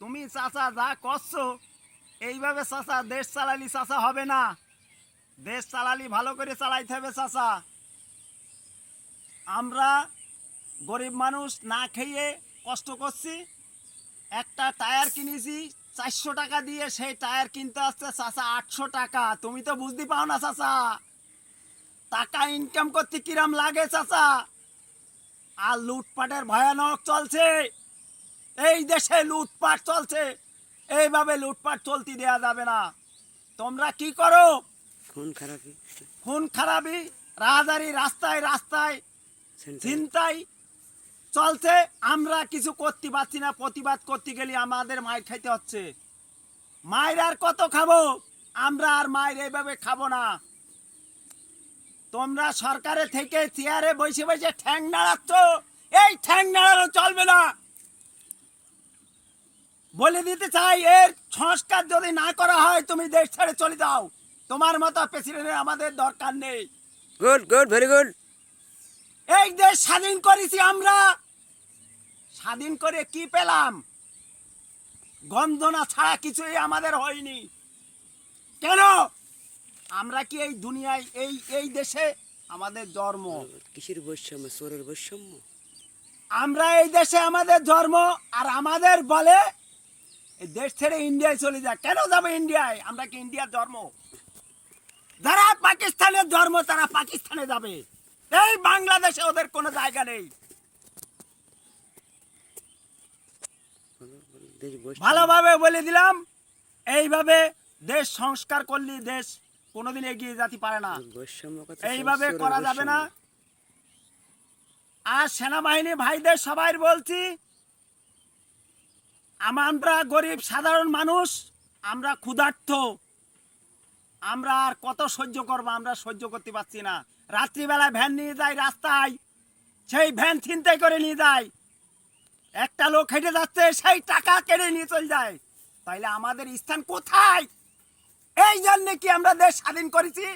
তুমি চাচা যা করছো এইভাবে চাচা দেশ চালালি চাচা হবে না। দেশ চালালি ভালো করে চালাইতে হবে চাচা। আমরা গরিব মানুষ না খেয়ে কষ্ট করছি, একটা টায়ার কিনেছি 400 টাকা দিয়ে, সেই টায়ার কিনতে আসছে চাচা 800 টাকা। তুমি তো বুঝতে পাও না চাচা, টাকা ইনকাম করতে কিরাম লাগে চাচা। আর লুটপাটের ভয়ানক চলছে, এই দেশে লুটপাট চলছে, এইভাবে লুটপাট চলতে দেয়া যাবে না। তোমরা কি করো? খুন খারাপি রাহাজারি, রাস্তায় রাস্তায় চিন্তাই চলছে। আমরা কিছু করতে পারছি না, প্রতিবাদ করতে গেলে আমাদের মায়ের খাইতে হচ্ছে। মায়ের আর কত খাবো? আমরা আর মায়ের এইভাবে খাবো না। তোমরা সরকারে থেকে চেয়ারে বসে বসে ঠ্যাং নাড়াচ্ছ, এই ঠ্যাং নাড়ানো চলবে না। বলে দিতে চাই, এর সংস্কার যদি না করা হয় তুমি দেশ ছেড়ে চলে যাও। তোমার মতো প্রেসিডেন্টের আমাদের দরকার নেই। Good good very good. এই দেশ স্বাধীন করেছি আমরা, স্বাধীন করে কি পেলাম? গন্ধনা ছাড়া কিছুই আমাদের হয়নি। কেন? আমরা কি এই দুনিয়ায় এই দেশে আমাদের জন্ম? কিসের বৈষম্য? চোরের বৈষম্য। আমরা এই দেশে আমাদের জন্ম, আর আমাদের বলে এই দেশ ছেড়ে ইন্ডিয়ায় চলে যায়। কেন যাবে ইন্ডিয়ায়? আমরা কি ইন্ডিয়ার জন্ম? যারা পাকিস্তানের জন্ম তারা পাকিস্তানে যাবে। এই বাংলাদেশে ওদের কোনো জায়গা নেই। ভালোভাবে বলে দিলাম, এইভাবে দেশ সংস্কার করলে দেশ কোনোদিন এগিয়ে যেতে পারে না। এইভাবে করা যাবে না। আর সেনাবাহিনী ভাইদের সবাই বলছি, আমরা গরিব সাধারণ মানুষ, আমরা ক্ষুধার্ত, আমরা আর কত সহ্য করবো? আমরা সহ্য করতে পারছি না। রাত্রিবেলায় ভ্যান নিয়ে যায় রাস্তায়, সেই ভ্যান ছিনতাই করে নিয়ে যায়। একটা লোক হেঁটে যাচ্ছে, সেই টাকা কেড়ে নিয়ে চলে যায়। তাইলে আমাদের স্থান কোথায়? এই জন্য কি আমরা দেশ স্বাধীন করেছি?